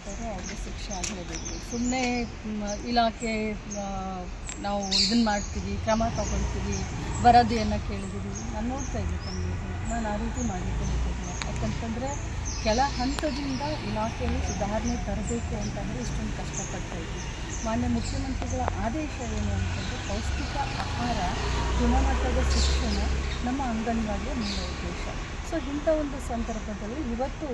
ಮಾಡ್ತಾರೋ ಅವ್ರಿಗೆ ಶಿಕ್ಷೆ ಆಗಲೇಬೇಕು. ಸುಮ್ಮನೆ ಇಲಾಖೆ ನಾವು ಇದನ್ನು ಮಾಡ್ತೀವಿ, ಕ್ರಮ ತಗೊಳ್ತೀವಿ, ವರದಿಯನ್ನು ಕೇಳಿದ್ದೀವಿ. ನಾನು ನೋಡ್ತಾ ಇದ್ದೆ ಕಣ್ಣಿಗೆ, ನಾನು ಆ ರೀತಿ ಮಾಡಲಿಕ್ಕೆ ಹೋಗ್ತಿದ್ದೆ. ಯಾಕಂತಂದರೆ ಕೆಲ ಹಂತದಿಂದ ಇಲಾಖೆಯಲ್ಲಿ ಸುಧಾರಣೆ ತರಬೇಕು ಅಂತಂದರೆ ಇಷ್ಟೊಂದು ಕಷ್ಟಪಡ್ತಾ ಇದ್ವಿ. ಮಾನ್ಯ ಮುಖ್ಯಮಂತ್ರಿಗಳ ಆದೇಶ ಏನು ಅಂತಂದರೆ ಪೌಷ್ಟಿಕ ಆಹಾರ, ಗುಣಮಟ್ಟದ ಶಿಕ್ಷಣ ನಮ್ಮ ಅಂಗನವಾಡಿಯ ಮೂಲ ಉದ್ದೇಶ. ಸೊ ಇಂಥ ಒಂದು ಸಂದರ್ಭದಲ್ಲಿ ಇವತ್ತು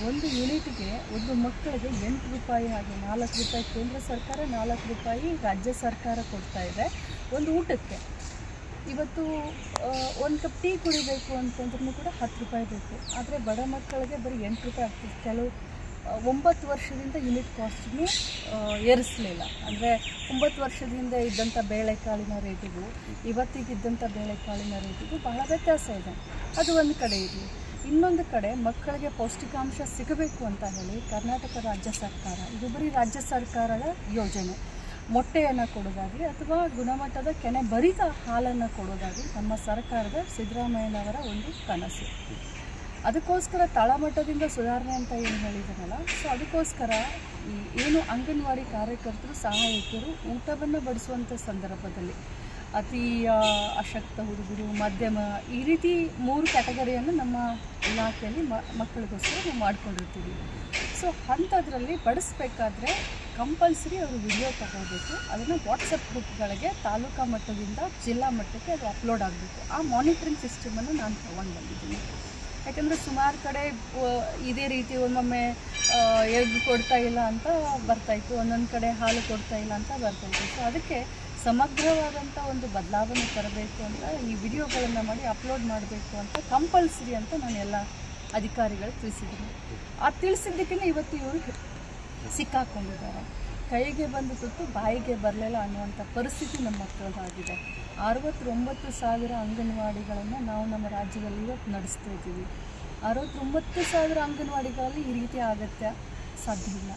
ಒಂದು ಯೂನಿಟ್ಗೆ ಒಂದು ಮಕ್ಕಳಿಗೆ 8 ರೂಪಾಯಿ, ಹಾಗೆ 4 ರೂಪಾಯಿ ಕೇಂದ್ರ ಸರ್ಕಾರ, 4 ರೂಪಾಯಿ ರಾಜ್ಯ ಸರ್ಕಾರ ಕೊಡ್ತಾ ಇದೆ ಒಂದು ಊಟಕ್ಕೆ. ಇವತ್ತು ಒಂದು ಕಪ್ ಟೀ ಕುಡಿಬೇಕು ಅಂತಂದ್ರೂ ಕೂಡ 10 ರೂಪಾಯಿ ಬೇಕು. ಆದರೆ ಬಡ ಮಕ್ಕಳಿಗೆ ಬರೀ 8 ರೂಪಾಯಿ ಆಗ್ತದೆ. ಕೆಲವು 9 ವರ್ಷದಿಂದ ಯೂನಿಟ್ ಕಾಸ್ಟ್ನು ಏರಿಸಲಿಲ್ಲ. ಅಂದರೆ 9 ವರ್ಷದಿಂದ ಇದ್ದಂಥ ಬೇಳೆಕಾಳಿನ ರೇಟಿಗೂ ಇವತ್ತಿಗಿದ್ದಂಥ ಬೇಳೆಕಾಳಿನ ರೇಟಿಗೂ ಬಹಳ ವ್ಯತ್ಯಾಸ ಇದೆ. ಅದು ಒಂದು ಕಡೆ ಇರಲಿ. ಇನ್ನೊಂದು ಕಡೆ ಮಕ್ಕಳಿಗೆ ಪೌಷ್ಟಿಕಾಂಶ ಸಿಗಬೇಕು ಅಂತ ಹೇಳಿ ಕರ್ನಾಟಕ ರಾಜ್ಯ ಸರ್ಕಾರ, ಇದು ಬರೀ ರಾಜ್ಯ ಸರ್ಕಾರದ ಯೋಜನೆ, ಮೊಟ್ಟೆಯನ್ನು ಕೊಡೋದಾಗಲಿ ಅಥವಾ ಗುಣಮಟ್ಟದ ಕೆನೆ ಭರಿತ ಹಾಲನ್ನು ಕೊಡೋದಾಗಲಿ ನಮ್ಮ ಸರ್ಕಾರದ ಸಿದ್ದರಾಮಯ್ಯನವರ ಒಂದು ಕನಸು. ಅದಕ್ಕೋಸ್ಕರ ತಳಮಟ್ಟದಿಂದ ಸುಧಾರಣೆ ಅಂತ ಏನು ಹೇಳಿದಾರಲ್ಲ, ಸೊ ಅದಕ್ಕೋಸ್ಕರ ಏನು ಅಂಗನವಾಡಿ ಕಾರ್ಯಕರ್ತರು, ಸಹಾಯಕರು ಊಟವನ್ನು ಬಡಿಸುವಂಥ ಸಂದರ್ಭದಲ್ಲಿ ಅತಿ ಅಶಕ್ತ ಹುಡುಗರು, ಮಧ್ಯಮ, ಈ ರೀತಿ 3 ಕ್ಯಾಟಗರಿಯನ್ನು ನಮ್ಮ ಇಲಾಖೆಯಲ್ಲಿ ಮಕ್ಕಳಿಗೋಸ್ಕರ ನಾವು ಮಾಡ್ಕೊಂಡಿರ್ತೀವಿ. ಸೊ ಅಂಥದ್ರಲ್ಲಿ ಬಡಿಸ್ಬೇಕಾದ್ರೆ ಕಂಪಲ್ಸರಿ ಅವರು ವಿಡಿಯೋ ತಗೋಬೇಕು. ಅದನ್ನು ವಾಟ್ಸಪ್ ಗ್ರೂಪ್ಗಳಿಗೆ ತಾಲೂಕಾ ಮಟ್ಟದಿಂದ ಜಿಲ್ಲಾ ಮಟ್ಟಕ್ಕೆ ಅದು ಅಪ್ಲೋಡ್ ಆಗಬೇಕು. ಆ ಮಾನಿಟ್ರಿಂಗ್ ಸಿಸ್ಟಮನ್ನು ನಾನು ತೊಗೊಂಡು ಬಂದಿದ್ದೀನಿ. ಯಾಕಂದರೆ ಸುಮಾರು ಕಡೆ ಇದೇ ರೀತಿ ಒಮ್ಮೊಮ್ಮೆ ಎಗ್ ಕೊಡ್ತಾ ಇಲ್ಲ ಅಂತ ಬರ್ತಾಯಿತ್ತು, ಒಂದೊಂದು ಕಡೆ ಹಾಲು ಕೊಡ್ತಾ ಇಲ್ಲ ಅಂತ ಬರ್ತಾಯಿತ್ತು. ಸೊ ಅದಕ್ಕೆ ಸಮಗ್ರವಾದಂಥ ಒಂದು ಬದಲಾವಣೆ ತರಬೇಕು ಅಂತ ಈ ವಿಡಿಯೋಗಳನ್ನು ಮಾಡಿ ಅಪ್ಲೋಡ್ ಮಾಡಬೇಕು ಅಂತ ಕಂಪಲ್ಸರಿ ಅಂತ ನಾನು ಎಲ್ಲ ಅಧಿಕಾರಿಗಳು ತಿಳಿಸಿದ್ದೀನಿ. ಆ ತಿಳಿಸಿದ್ದಕ್ಕೇ ಇವತ್ತು ಇವರು ಸಿಕ್ಕಾಕೊಂಡಿದ್ದಾರೆ. ಕೈಗೆ ಬಂದು ತುತ್ತು ಬಾಯಿಗೆ ಬರಲಿಲ್ಲ ಅನ್ನುವಂಥ ಪರಿಸ್ಥಿತಿ ನಮ್ಮ ಮಕ್ಕಳದಾಗಿದೆ. 69,000 ಅಂಗನವಾಡಿಗಳನ್ನು ನಾವು ನಮ್ಮ ರಾಜ್ಯದಲ್ಲಿ ಇವತ್ತು ನಡೆಸ್ತಾ ಇದ್ದೀವಿ. 69,000 ಅಂಗನವಾಡಿಗಳಲ್ಲಿ ಈ ರೀತಿ ಅಗತ್ಯ ಸಾಧ್ಯ ಇಲ್ಲ.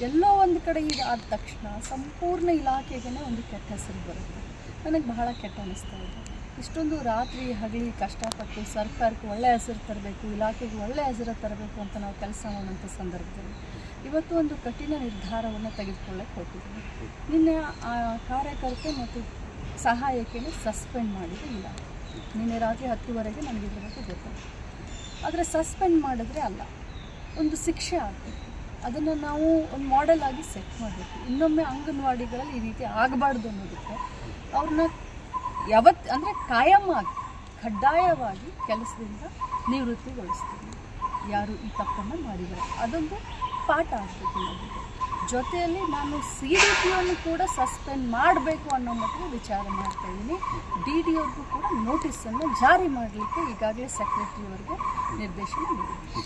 ಎಲ್ಲೋ ಒಂದು ಕಡೆ ಇದಾದ ತಕ್ಷಣ ಸಂಪೂರ್ಣ ಇಲಾಖೆಗೆ ಒಂದು ಕೆಟ್ಟ ಹೆಸರು ಬರುತ್ತೆ. ನನಗೆ ಬಹಳ ಕೆಟ್ಟ ಅನ್ನಿಸ್ತಾ ಇದೆ. ಇಷ್ಟೊಂದು ರಾತ್ರಿ ಹಗಲಿ ಕಷ್ಟಪಟ್ಟು ಸರ್ಕಾರಕ್ಕೆ ಒಳ್ಳೆಯ ಹೆಸರು ತರಬೇಕು, ಇಲಾಖೆಗೆ ಒಳ್ಳೆಯ ಹೆಸರು ತರಬೇಕು ಅಂತ ನಾವು ಕೆಲಸ ಮಾಡುವಂಥ ಸಂದರ್ಭದಲ್ಲಿ ಇವತ್ತು ಒಂದು ಕಠಿಣ ನಿರ್ಧಾರವನ್ನು ತೆಗೆದುಕೊಳ್ಳಕ್ಕೆ ಹೊರಟಿದ್ದೀವಿ. ನಿನ್ನೆ ಆ ಕಾರ್ಯಕರ್ತೆ ಮತ್ತು ಸಹಾಯಕಿಯನ್ನು ಸಸ್ಪೆಂಡ್ ಮಾಡಿದೆ ಇಲ್ಲ. ನಿನ್ನೆ ರಾತ್ರಿ 10ವರೆಗೆ ನನಗೆ ಇದ್ರ ಬಗ್ಗೆ ಗೊತ್ತಾಯಿತು. ಆದರೆ ಸಸ್ಪೆಂಡ್ ಮಾಡಿದ್ರೆ ಅಲ್ಲ, ಒಂದು ಶಿಕ್ಷೆ ಆಗಬೇಕು. ಅದನ್ನು ನಾವು ಒಂದು ಮಾಡೆಲ್ ಆಗಿ ಸೆಟ್ ಮಾಡಬೇಕು. ಇನ್ನೊಮ್ಮೆ ಅಂಗನವಾಡಿಗಳಲ್ಲಿ ಈ ರೀತಿ ಆಗಬಾರ್ದು ಅನ್ನೋದಕ್ಕೆ ಅವ್ರನ್ನ ಅಂದರೆ ಕಾಯಮಾಗಿ ಕಡ್ಡಾಯವಾಗಿ ಕೆಲಸದಿಂದ ನಿವೃತ್ತಿಗೊಳಿಸ್ತೀವಿ. ಯಾರು ಈ ತಪ್ಪನ್ನು ಮಾಡಿದ್ದಾರೆ ಅದೊಂದು ಪಾಠ ಆಗಬೇಕು ಅನ್ನೋದು. ಜೊತೆಯಲ್ಲಿ ನಾನು CDPO ಕೂಡ ಸಸ್ಪೆಂಡ್ ಮಾಡಬೇಕು ಅನ್ನೋ ಮಟ್ಟಿಗೆ ವಿಚಾರ ಮಾಡ್ತಾಯಿದ್ದೀನಿ. DDOಗೂ ಕೂಡ ನೋಟಿಸನ್ನು ಜಾರಿ ಮಾಡಲಿಕ್ಕೆ ಈಗಾಗಲೇ ಸೆಕ್ರೆಟರಿ ಅವರಿಗೆ ನಿರ್ದೇಶನ ನೀಡಿದ್ದೀನಿ.